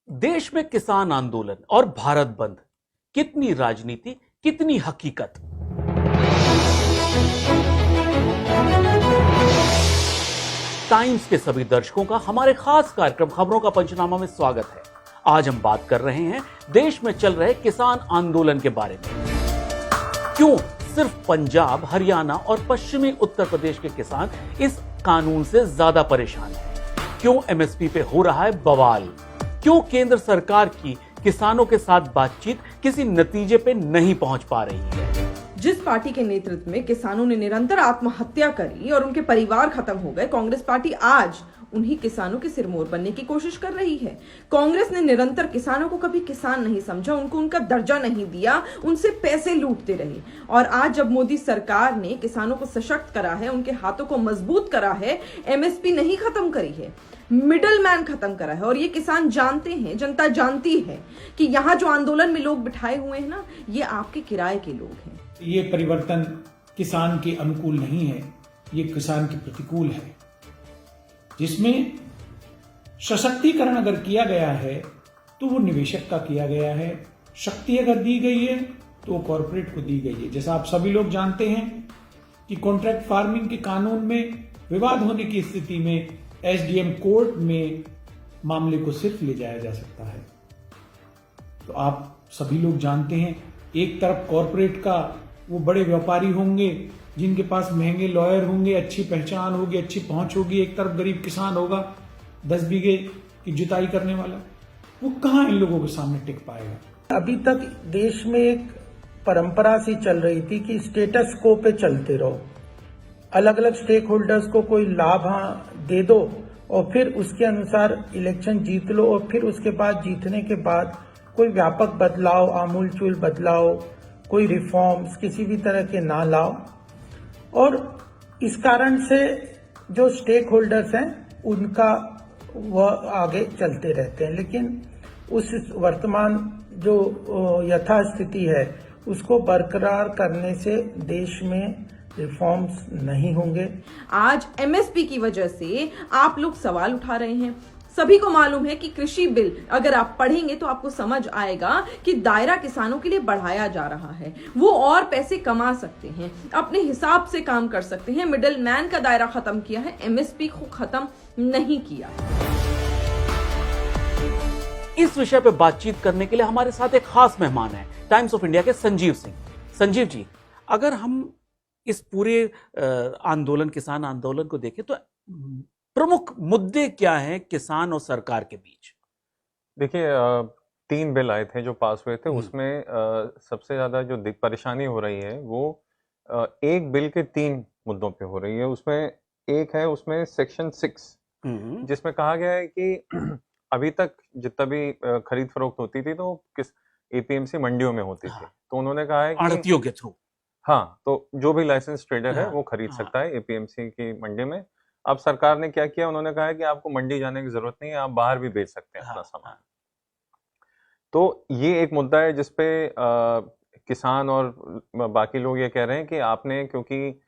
देश में किसान आंदोलन और भारत बंद, कितनी राजनीति, कितनी हकीकत। टाइम्स के सभी दर्शकों का हमारे खास कार्यक्रम खबरों का पंचनामा में स्वागत है। आज हम बात कर रहे हैं देश में चल रहे किसान आंदोलन के बारे में। क्यों सिर्फ पंजाब, हरियाणा और पश्चिमी उत्तर प्रदेश के किसान इस कानून से ज्यादा परेशान हैं? क्यों एमएसपी पे हो रहा है बवाल? क्यों केंद्र सरकार की किसानों के साथ बातचीत किसी नतीजे पे नहीं पहुंच पा रही है? जिस पार्टी के नेतृत्व में किसानों ने निरंतर आत्महत्या करी और उनके परिवार खत्म हो गए, कांग्रेस पार्टी आज उन्हीं किसानों के सिरमौर बनने की कोशिश कर रही है। कांग्रेस ने निरंतर किसानों को कभी किसान नहीं समझा, उनको उनका दर्जा नहीं दिया, उनसे पैसे लूटते रहे। और आज जब मोदी सरकार ने किसानों को सशक्त करा है, उनके हाथों को मजबूत करा है, एमएसपी नहीं खत्म करी है, मिडल मैन खत्म करा है। और ये किसान जानते हैं, जनता जानती है कि यहाँ जो आंदोलन में लोग बिठाए हुए हैं ना, ये आपके किराए के लोग हैं। ये परिवर्तन किसान के अनुकूल नहीं है, ये किसान के प्रतिकूल है। जिसमें सशक्तिकरण अगर किया गया है तो वो निवेशक का किया गया है, शक्ति अगर दी गई है तो वो कॉरपोरेट को दी गई है। जैसा आप सभी लोग जानते हैं कि कॉन्ट्रैक्ट फार्मिंग के कानून में विवाद होने की स्थिति में एसडीएम कोर्ट में मामले को सिर्फ ले जाया जा सकता है। तो आप सभी लोग जानते हैं, एक तरफ कॉरपोरेट का वो बड़े व्यापारी होंगे जिनके पास महंगे लॉयर होंगे, अच्छी पहचान होगी, अच्छी पहुंच होगी। एक तरफ गरीब किसान होगा 10 बीघे की जुताई करने वाला, वो कहां इन लोगों के सामने टिक पाएगा? अभी तक देश में एक परंपरा सी चल रही थी कि स्टेटस को पे चलते रहो, अलग अलग स्टेक होल्डर्स को कोई लाभ दे दो और फिर उसके अनुसार इलेक्शन जीत लो और फिर उसके बाद जीतने के बाद कोई व्यापक बदलाव, आमूलचूल बदलाव, कोई रिफॉर्म्स किसी भी तरह के ना लाओ। और इस कारण से जो स्टेक होल्डर्स हैं उनका वह आगे चलते रहते हैं, लेकिन उस वर्तमान जो यथास्थिति है उसको बरकरार करने से देश में रिफॉर्म्स नहीं होंगे। आज एमएसपी की वजह से आप लोग सवाल उठा रहे हैं। सभी को मालूम है कि कृषि बिल अगर आप पढ़ेंगे तो आपको समझ आएगा कि दायरा किसानों के लिए बढ़ाया जा रहा है। वो और पैसे कमा सकते हैं, अपने हिसाब से काम कर सकते हैं। मिडिल मैन का दायरा खत्म किया है, एमएसपी को खत्म नहीं किया। इस विषय पर बातचीत करने के लिए हमारे साथ एक खास मेहमान है, टाइम्स ऑफ इंडिया के संजीव सिंह। संजीव जी, अगर हम इस पूरे किसान आंदोलन को देखें तो प्रमुख मुद्दे क्या हैं किसान और सरकार के बीच? देखिए, 3 बिल आए थे जो पास हुए थे, उसमें सबसे ज्यादा जो परेशानी हो रही है वो एक बिल के 3 मुद्दों पे हो रही है। उसमें एक है, उसमें सेक्शन 6 जिसमें कहा गया है कि अभी तक जितना भी खरीद फरोख्त होती थी तो किस एपीएमसी मंडियों में होती थी, तो उन्होंने कहा है कि आड़तियों के थ्रू, हाँ, तो जो भी लाइसेंस ट्रेडर है वो खरीद सकता है एपीएमसी की मंडी में। अब सरकार ने क्या किया, उन्होंने कहा है कि आपको मंडी जाने की जरूरत नहीं है, आप बाहर भी बेच सकते हैं अपना सामान। तो ये एक मुद्दा है जिसपे किसान और बाकी लोग ये कह रहे हैं कि आपने, क्योंकि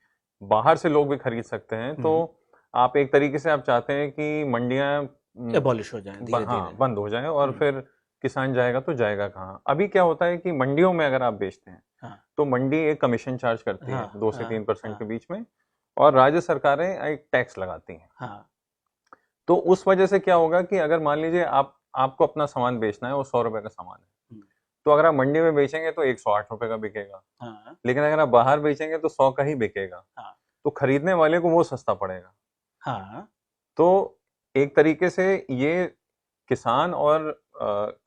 बाहर से लोग भी खरीद सकते हैं, तो आप एक तरीके से आप चाहते हैं कि मंडियां एबॉलिश हो जाएं, बंद हो जाएं और फिर किसान जाएगा तो जाएगा कहाँ? अभी क्या होता है कि मंडियों में अगर आप बेचते हैं तो मंडी एक कमीशन चार्ज करती है 2 से 3% के बीच में, और राज्य सरकारें एक टैक्स लगाती हैं। तो उस वजह से क्या होगा कि अगर मान लीजिए आपको अपना सामान बेचना है, वो 100 रुपए का सामान है, तो अगर आप मंडी में बेचेंगे तो 108 रुपए का बिकेगा, लेकिन अगर आप बाहर बेचेंगे तो 100 का ही बिकेगा। तो खरीदने वाले को वो सस्ता पड़ेगा। तो एक तरीके से ये किसान और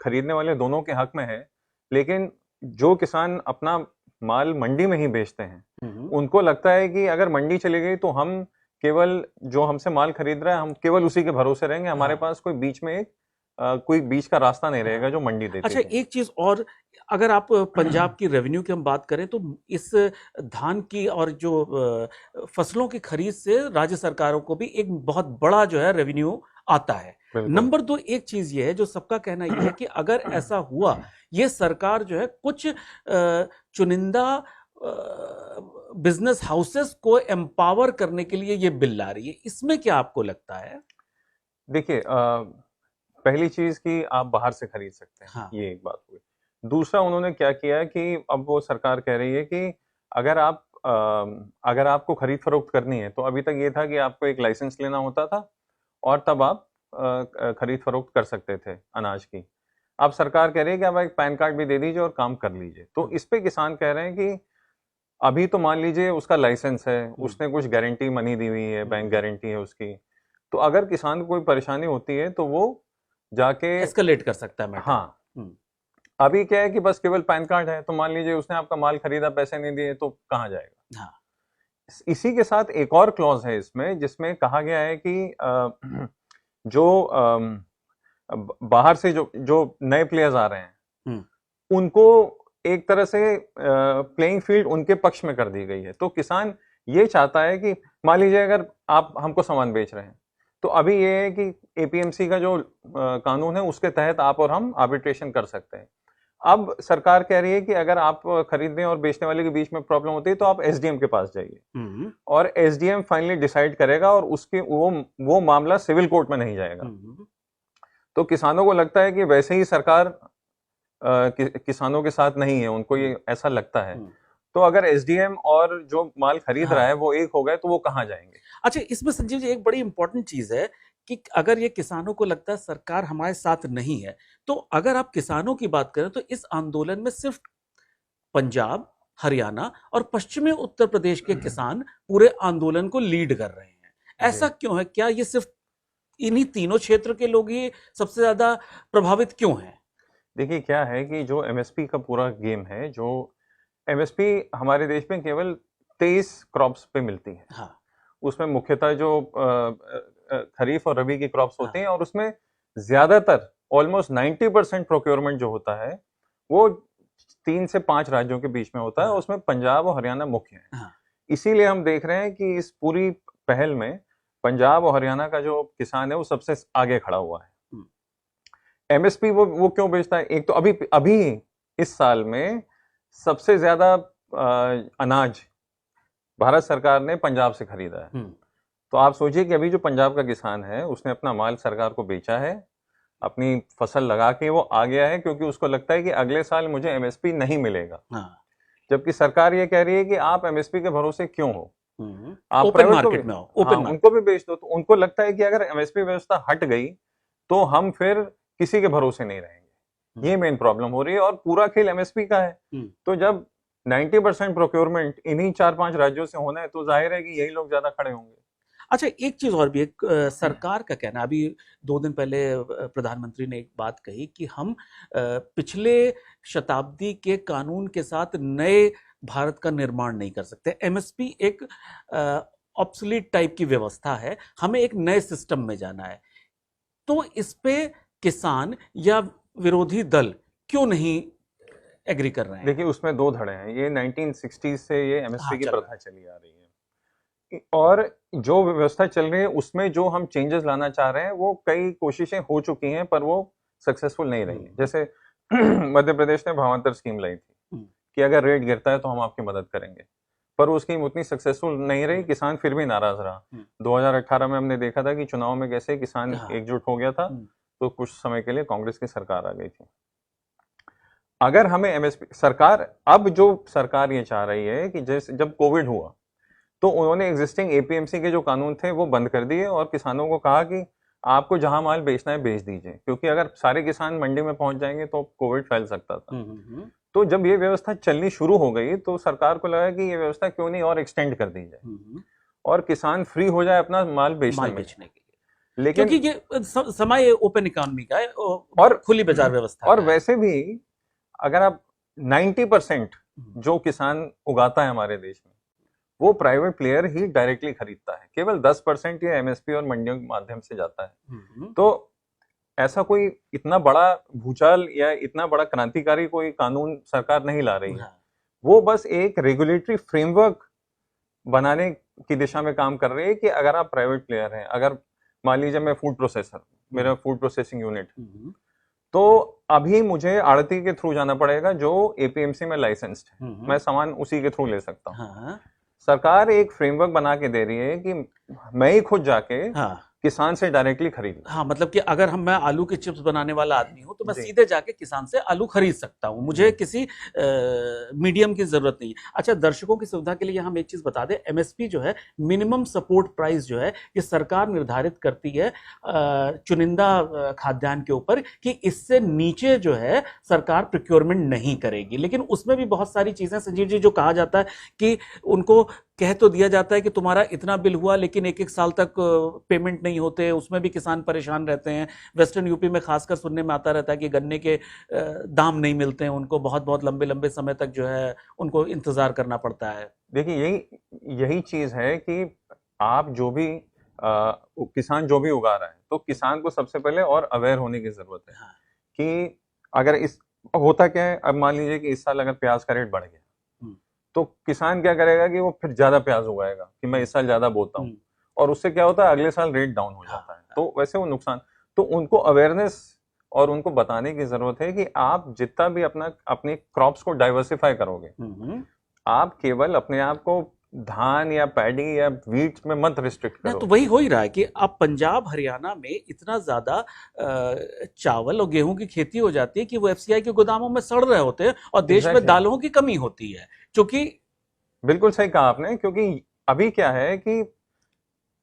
खरीदने वाले दोनों के हक में है, लेकिन जो किसान अपना माल मंडी में ही बेचते हैं उनको लगता है कि अगर मंडी चली गई तो हम केवल जो हमसे माल खरीद रहा है हम केवल उसी के भरोसे रहेंगे, हमारे पास कोई बीच में कोई बीच का रास्ता नहीं रहेगा जो मंडी देती है। अच्छा, एक चीज और, अगर आप पंजाब की रेवेन्यू की हम बात करें तो इस धान की और जो फसलों की खरीद से राज्य सरकारों को भी एक बहुत बड़ा जो है रेवेन्यू आता है। नंबर 2, एक चीज ये है जो सबका कहना यह है कि अगर ऐसा हुआ, ये सरकार जो है कुछ चुनिंदा बिजनेस हाउसेस को एम्पावर करने के लिए ये बिल ला रही है, इसमें क्या आपको लगता है? देखिए, पहली चीज कि आप बाहर से खरीद सकते हैं। हाँ। ये एक बात हुई। दूसरा उन्होंने क्या किया कि अब वो सरकार कह रही है कि अगर आपको खरीद फरोख्त करनी है तो अभी तक ये था कि आपको एक लाइसेंस लेना होता था और तब आप खरीद फरोख्त कर सकते थे अनाज की। अब सरकार कह रही है कि आप एक पैन कार्ड भी दे दीजिए और काम कर लीजिए। तो इस पे किसान कह रहे हैं कि अभी तो मान लीजिए उसका लाइसेंस है, उसने कुछ गारंटी मनी दी हुई है, बैंक गारंटी है उसकी, तो अगर किसान को कोई परेशानी होती है तो वो जाके एस्केलेट कर सकता है मैटर। हाँ। अभी क्या है कि बस केवल पैन कार्ड है, तो मान लीजिए उसने आपका माल खरीदा, पैसे नहीं दिए, तो कहाँ जाएगा। हाँ। इसी के साथ एक और क्लॉज है इसमें जिसमें कहा गया है कि जो बाहर से जो नए प्लेयर्स आ रहे हैं उनको एक तरह से प्लेइंग फील्ड उनके पक्ष में कर दी गई है। तो किसान ये चाहता है कि मान लीजिए अगर आप हमको सामान बेच रहे हैं तो अभी ये है कि एपीएमसी का जो कानून है उसके तहत आप और हम आर्बिट्रेशन कर सकते हैं। अब सरकार कह रही है कि अगर आप खरीदने और बेचने वाले के बीच में प्रॉब्लम होती है तो आप एसडीएम के पास जाइए और एसडीएम फाइनली डिसाइड करेगा और उसके वो मामला सिविल कोर्ट में नहीं जाएगा। तो किसानों को लगता है कि वैसे ही सरकार किसानों के साथ नहीं है, उनको ये ऐसा लगता है। तो अगर एसडीएम और जो माल खरीद रहा है वो एक हो गए तो वो कहाँ जाएंगे। अच्छा, इसमें संजीव जी एक बड़ी इंपॉर्टेंट चीज है कि अगर ये किसानों को लगता है सरकार हमारे साथ नहीं है, तो अगर आप किसानों की बात करें तो इस आंदोलन में सिर्फ पंजाब, हरियाणा और पश्चिमी उत्तर प्रदेश के किसान पूरे आंदोलन को लीड कर रहे हैं। ऐसा क्यों है? क्या ये सिर्फ इन्हीं तीनों क्षेत्र के लोग ही सबसे ज्यादा प्रभावित क्यों हैं? देखिए क्या है कि जो एमएसपी का पूरा गेम है, जो एमएसपी हमारे देश में केवल 23 क्रॉप्स पे मिलती है। हाँ। उसमें मुख्यतः जो खरीफ और रबी की क्रॉप्स होती हैं और उसमें ज्यादातर ऑलमोस्ट 90% प्रोक्योरमेंट जो होता है वो 3 से 5 राज्यों के बीच में होता है। उसमें पंजाब और हरियाणा मुख्य है। इसीलिए हम देख रहे हैं कि इस पूरी पहल में पंजाब और हरियाणा का जो किसान है वो सबसे आगे खड़ा हुआ है। एमएसपी वो क्यों बेचता है? एक तो अभी इस साल में सबसे ज्यादा अनाज भारत सरकार ने पंजाब से खरीदा है। तो आप सोचिए कि अभी जो पंजाब का किसान है उसने अपना माल सरकार को बेचा है, अपनी फसल लगा के वो आ गया है क्योंकि उसको लगता है कि अगले साल मुझे एमएसपी नहीं मिलेगा। जबकि सरकार ये कह रही है कि आप एमएसपी के भरोसे क्यों हो, आप ओपन मार्केट में आओ, उनको भी बेच दो। तो उनको लगता है कि अगर एमएसपी व्यवस्था हट गई तो हम फिर किसी के भरोसे नहीं रहेंगे। ये मेन प्रॉब्लम हो रही है और पूरा खेल एमएसपी का है। तो जब 90% प्रोक्योरमेंट इन्हीं 4-5 राज्यों से होना है तो जाहिर है कि यही लोग ज्यादा खड़े होंगे। अच्छा, एक चीज और भी, एक सरकार का कहना, अभी 2 दिन पहले प्रधानमंत्री ने एक बात कही कि हम पिछले शताब्दी के कानून के साथ नए भारत का निर्माण नहीं कर सकते। एमएसपी एक ऑब्सोलीट टाइप की व्यवस्था है, हमें एक नए सिस्टम में जाना है। तो इस पे किसान या विरोधी दल क्यों नहीं एग्री कर रहे हैं? देखिए उसमें 2 धड़े हैं। ये 1960s से ये एमएसपी की प्रथा चली आ रही है और जो व्यवस्था चल रही है उसमें जो हम चेंजेस लाना चाह रहे हैं वो कई कोशिशें हो चुकी हैं पर वो सक्सेसफुल नहीं रही। जैसे मध्य प्रदेश ने भावांतर स्कीम लाई थी कि अगर रेट गिरता है तो हम आपकी मदद करेंगे, पर वो स्कीम उतनी सक्सेसफुल नहीं रही, किसान फिर भी नाराज रहा। 2018 में हमने देखा था कि चुनाव में कैसे किसान एकजुट हो गया था, तो कुछ समय के लिए कांग्रेस की सरकार आ गई थी। अगर हमें एमएसपी सरकार, अब जो सरकार ये चाह रही है कि जैसे जब कोविड हुआ तो उन्होंने एग्जिस्टिंग एपीएमसी के जो कानून थे वो बंद कर दिए और किसानों को कहा कि आपको जहां माल बेचना है बेच दीजिए, क्योंकि अगर सारे किसान मंडी में पहुंच जाएंगे तो कोविड फैल सकता था। तो जब ये व्यवस्था चलनी शुरू हो गई तो सरकार को लगा कि ये व्यवस्था क्यों नहीं और एक्सटेंड कर दी जाए और किसान फ्री हो जाए अपना माल बेचने के लिए। लेकिन क्योंकि ये समय ओपन इकोनॉमी का है और खुली बाजार व्यवस्था और वैसे भी अगर आप 90% जो किसान उगाता है हमारे देश में वो प्राइवेट प्लेयर ही डायरेक्टली खरीदता है, केवल 10% या एमएसपी और मंडियों के माध्यम से जाता है। तो ऐसा कोई इतना बड़ा भूचाल या इतना बड़ा क्रांतिकारी कोई कानून सरकार नहीं ला रही है, वो बस एक रेगुलेटरी फ्रेमवर्क बनाने की दिशा में काम कर रही है कि अगर आप प्राइवेट प्लेयर हैं, अगर मान लीजिए मैं फूड प्रोसेसर, मेरा फूड प्रोसेसिंग यूनिट, तो अभी मुझे आड़ती के थ्रू जाना पड़ेगा जो एपीएमसी में लाइसेंस्ड है, मैं सामान उसी के थ्रू ले सकता हूँ। सरकार एक फ्रेमवर्क बना के दे रही है कि मैं ही खुद जाके किसान से डायरेक्टली खरीद। हाँ, मतलब कि अगर मैं आलू के चिप्स बनाने वाला आदमी हूं तो मैं जी। सीधे जाके किसान से आलू खरीद सकता हूं, मुझे किसी मीडियम की जरूरत नहीं है। अच्छा, दर्शकों की सुविधा के लिए हम एक चीज बता दें, एमएसपी जो है, मिनिमम सपोर्ट प्राइस जो है, ये सरकार निर्धारित करती है चुनिंदा खाद्यान्न के ऊपर कि इससे नीचे जो है सरकार प्रोक्योरमेंट नहीं करेगी। लेकिन उसमें भी बहुत सारी चीजें संजीव जी, जो कहा जाता है कि उनको कह तो दिया जाता है कि तुम्हारा इतना बिल हुआ, लेकिन एक एक साल तक पेमेंट नहीं होते, उसमें भी किसान परेशान रहते हैं। वेस्टर्न यूपी में खासकर सुनने में आता रहता है कि गन्ने के दाम नहीं मिलते हैं उनको, बहुत बहुत लंबे लंबे समय तक जो है उनको इंतजार करना पड़ता है। देखिए, यही चीज है कि आप जो भी किसान जो भी उगा रहा है, तो किसान को सबसे पहले और अवेयर होने की जरूरत है। हाँ। कि अगर इस होता क्या है, अब मान लीजिए कि इस साल अगर प्याज का रेट बढ़ गया, तो किसान क्या करेगा कि वो फिर ज्यादा प्याज उगाएगा कि मैं इस साल ज्यादा बोता हूँ, और उससे क्या होता है, अगले साल रेट डाउन हो जाता है। तो वैसे वो नुकसान, तो उनको अवेयरनेस और उनको बताने की जरूरत है कि आप जितना भी अपने क्रॉप्स को डाइवर्सिफाई करोगे, आप केवल अपने आप को धान या पैडी या वीट में मत रिस्ट्रिक्ट करो। तो वही हो ही रहा है कि अब पंजाब हरियाणा में इतना ज्यादा चावल और गेहूं की खेती हो जाती है कि वो एफसीआई के गोदामों में सड़ रहे होते हैं, और देश में दालों की कमी होती है। क्योंकि बिल्कुल सही कहा आपने, क्योंकि अभी क्या है कि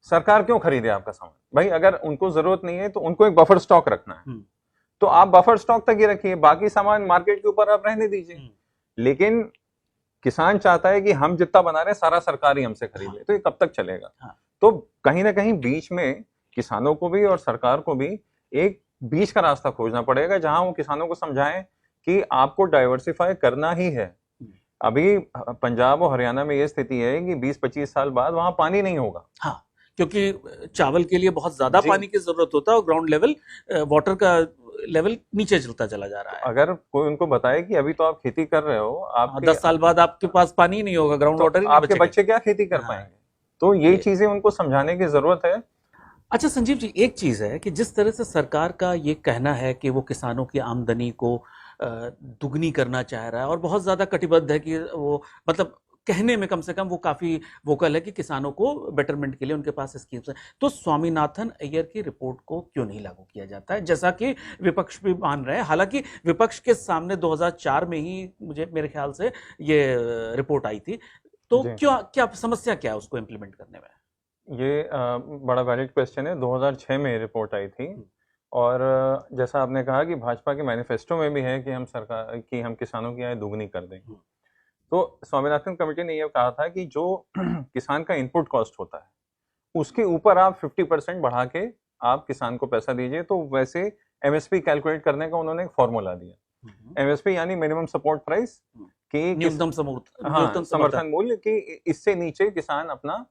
सरकार क्यों खरीदे आपका सामान? भाई, अगर उनको जरूरत नहीं है तो उनको एक बफर स्टॉक रखना है, तो आप बफर स्टॉक तक ही रखिए, बाकी सामान मार्केट के ऊपर आप रहने दीजिए। लेकिन किसान चाहता है कि हम जितना बना रहे हैं सारा सरकार ही हमसे खरीदे, तो ये कब तक चलेगा? तो कहीं ना कहीं बीच में किसानों को भी और सरकार को भी एक बीच का रास्ता खोजना पड़ेगा, जहां वो किसानों को समझाएं कि आपको डाइवर्सिफाई करना ही है। अभी पंजाब और हरियाणा में ये स्थिति है कि 20-25 साल बाद वहां पानी नहीं होगा। हाँ, क्योंकि चावल के लिए बहुत ज्यादा पानी की जरूरत होता है और ग्राउंड लेवल वाटर का लेवल नीचे चलता चला जा रहा है। अगर कोई उनको बताए कि अभी तो आप खेती कर रहे हो, आप 10 साल बाद आपके पास पानी ही नहीं होगा, ग्राउंड वाटर ही नहीं आपके बच्चे क्या खेती कर पाएंगे? तो ये चीजें उनको समझाने की जरूरत है। अच्छा संजीव जी, एक चीज है कि जिस तरह से सरकार का ये कहना है कि वो किसानों की आमदनी को दुगनी करना चाह रहा है और बहुत ज्यादा कटिबद्ध है कि वो, मतलब कहने में कम से कम वो काफी वोकल है कि किसानों को बेटरमेंट के लिए उनके पास स्कीम्स है, तो स्वामीनाथन अय्यर की रिपोर्ट को क्यों नहीं लागू किया जाता है, जैसा कि विपक्ष भी मान रहे हैं? हालांकि विपक्ष के सामने 2004 में ही मेरे ख्याल से ये रिपोर्ट आई थी, तो क्या समस्या क्या है उसको इम्प्लीमेंट करने में? ये बड़ा वैलिड क्वेश्चन है। 2006 में रिपोर्ट आई थी, और जैसा आपने कहा कि भाजपा के मैनिफेस्टो में भी है कि हम किसानों की आय दुगनी कर दें। तो स्वामीनाथन कमेटी ने यह कहा था कि जो किसान का इनपुट कॉस्ट होता है उसके ऊपर आप 50% बढ़ा के आप किसान को पैसा दीजिए। तो वैसे एमएसपी कैलकुलेट करने का उन्होंने एक फॉर्मूला दिया, एमएसपी यानी मिनिमम सपोर्ट प्राइस, कि न्यूनतम समर्थन मूल्य, कि इससे नीचे किसान अपना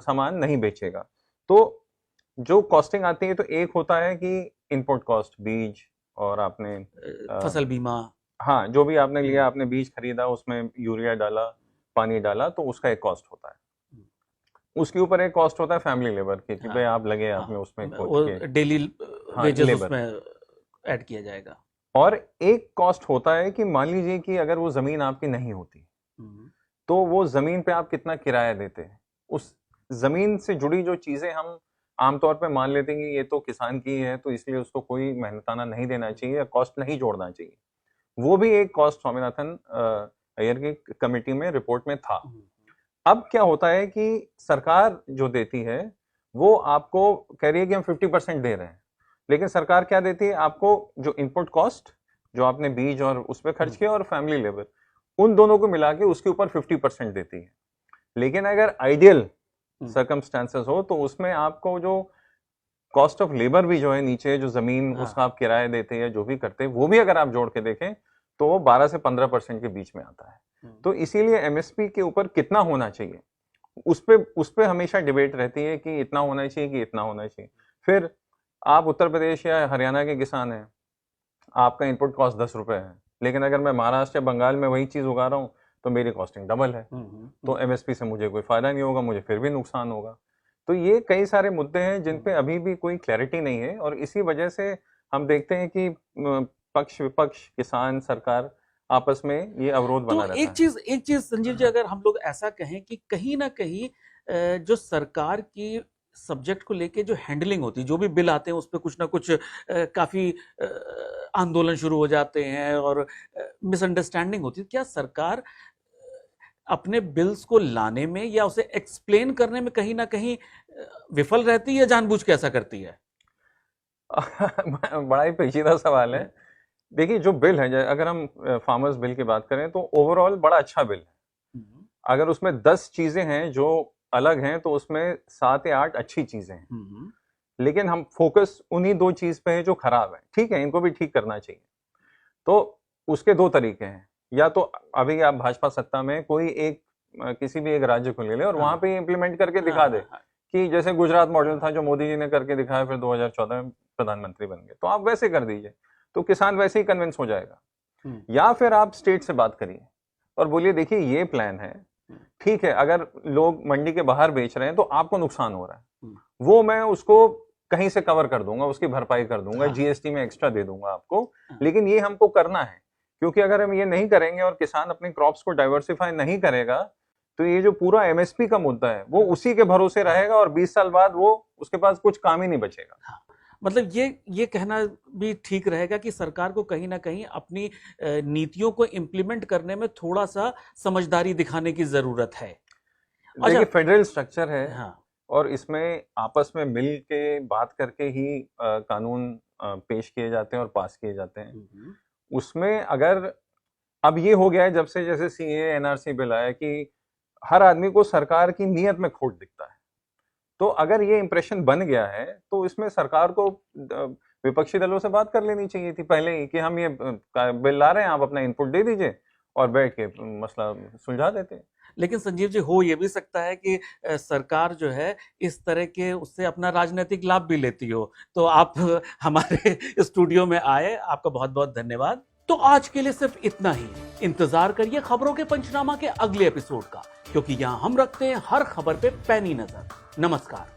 सामान नहीं बेचेगा। तो जो कॉस्टिंग आती है, तो एक होता है कि इनपुट कॉस्ट, बीज और आपने फसल बीमा, हाँ, जो भी आपने लिया, आपने बीज खरीदा, उसमें यूरिया डाला, पानी डाला, तो उसका एक कॉस्ट होता है। उसके ऊपर एक कॉस्ट होता है फैमिली लेबर की, कि भाई आप लगे आपने उसमें डेली वेजेस उसमें ऐड किया जाएगा। और एक कॉस्ट होता है कि मान लीजिए कि अगर वो जमीन आपकी नहीं होती, तो वो जमीन पे आप कितना किराया देते हैं, उस जमीन से जुड़ी जो चीजें हम आमतौर पे मान लेते हैं कि ये तो किसान की है, तो इसलिए उसको कोई मेहनताना नहीं देना चाहिए या कॉस्ट नहीं जोड़ना चाहिए, वो भी एक कॉस्ट स्वामीनाथन अय्यर की कमेटी में रिपोर्ट में था। अब क्या होता है कि सरकार जो देती है वो आपको कह रही है कि हम 50% दे रहे हैं, लेकिन सरकार क्या देती है आपको? जो इनपुट कॉस्ट जो आपने बीज और उस पर खर्च किया और फैमिली लेबर, उन दोनों को मिला के उसके ऊपर 50% देती है। लेकिन अगर आइडियल सर्कमस्टेंसेस हो तो उसमें आपको जो कॉस्ट ऑफ लेबर भी जो है नीचे, जो जमीन उसका आप किराया देते हैं या जो भी करते हैं, वो भी अगर आप जोड़ के देखें तो वो 12 से 15% के बीच में आता है। तो इसीलिए एमएसपी के ऊपर कितना होना चाहिए, उस पे हमेशा डिबेट रहती है कि इतना होना चाहिए कि इतना होना चाहिए। फिर आप उत्तर प्रदेश या हरियाणा के किसान हैं, आपका इनपुट कॉस्ट 10 रुपए है, लेकिन अगर मैं महाराष्ट्र या बंगाल में वही चीज उगा रहा हूँ तो मेरी कॉस्टिंग डबल है, तो एमएसपी से मुझे कोई फायदा नहीं होगा, मुझे फिर भी नुकसान होगा। तो ये कई सारे मुद्दे हैं जिन पे अभी भी कोई क्लैरिटी नहीं है, और इसी वजह से हम देखते हैं कि पक्ष विपक्ष, किसान, सरकार आपस में ये अवरोध बना रहता है। एक चीज संजीव जी, अगर हम लोग ऐसा कहें कि कहीं ना कहीं जो सरकार की सब्जेक्ट को लेके जो हैंडलिंग होती है, जो भी बिल आते हैं उस पर कुछ ना कुछ काफी आंदोलन शुरू हो जाते हैं और मिसअंडरस्टैंडिंग होती है। क्या सरकार अपने बिल्स को लाने में या उसे एक्सप्लेन करने में कहीं ना कहीं विफल रहती है या जानबूझ के ऐसा करती है? बड़ा ही पेचीदा सवाल है। देखिए, जो बिल है, अगर हम फार्मर्स बिल की बात करें तो ओवरऑल बड़ा अच्छा बिल है। अगर उसमें 10 चीजें हैं जो अलग हैं तो उसमें 7 या 8 अच्छी चीजें हैं, लेकिन हम फोकस उन्हीं 2 चीज पे है जो खराब है। ठीक है, इनको भी ठीक करना चाहिए। तो उसके 2 तरीके हैं, या तो अभी आप भाजपा सत्ता में कोई एक किसी भी एक राज्य को ले ले और वहां पे इम्प्लीमेंट करके दिखा दे कि जैसे गुजरात मॉडल था जो मोदी जी ने करके दिखाया, फिर 2014 में प्रधानमंत्री बन गए, तो आप वैसे कर दीजिए तो किसान वैसे ही कन्विंस हो जाएगा। या फिर आप स्टेट से बात करिए और बोलिए देखिए ये प्लान है, ठीक है, अगर लोग मंडी के बाहर बेच रहे हैं तो आपको नुकसान हो रहा है, वो मैं उसको कहीं से कवर कर दूंगा, उसकी भरपाई कर दूंगा, जीएसटी में एक्स्ट्रा दे दूंगा आपको, लेकिन ये हमको करना है। क्योंकि अगर हम ये नहीं करेंगे और किसान अपने क्रॉप्स को डाइवर्सिफाई नहीं करेगा तो ये जो पूरा एमएसपी का मुद्दा है वो उसी के भरोसे रहेगा और 20 साल बाद वो उसके पास कुछ काम ही नहीं बचेगा। मतलब ये कहना भी ठीक रहेगा कि सरकार को कहीं ना कहीं अपनी नीतियों को इम्प्लीमेंट करने में थोड़ा सा समझदारी दिखाने की जरूरत है। देखिए, फेडरल स्ट्रक्चर है और इसमें आपस में मिल के बात करके ही कानून पेश किए जाते हैं और पास किए जाते हैं। उसमें अगर अब ये हो गया है जब से जैसे सीए एनआरसी बिल आया कि हर आदमी को सरकार की नीयत में खोट दिखता है, तो अगर ये इंप्रेशन बन गया है तो इसमें सरकार को विपक्षी दलों से बात कर लेनी चाहिए थी पहले ही कि हम ये बिल ला रहे हैं, आप अपना इनपुट दे दीजिए और बैठ के मसला सुलझा देते। लेकिन संजीव जी, हो ये भी सकता है कि सरकार जो है इस तरह के उससे अपना राजनीतिक लाभ भी लेती हो। तो आप हमारे स्टूडियो में आए, आपका बहुत बहुत धन्यवाद। तो आज के लिए सिर्फ इतना ही। इंतजार करिए खबरों के पंचनामा के अगले एपिसोड का, क्योंकि यहां हम रखते हैं हर खबर पे पैनी नजर। नमस्कार।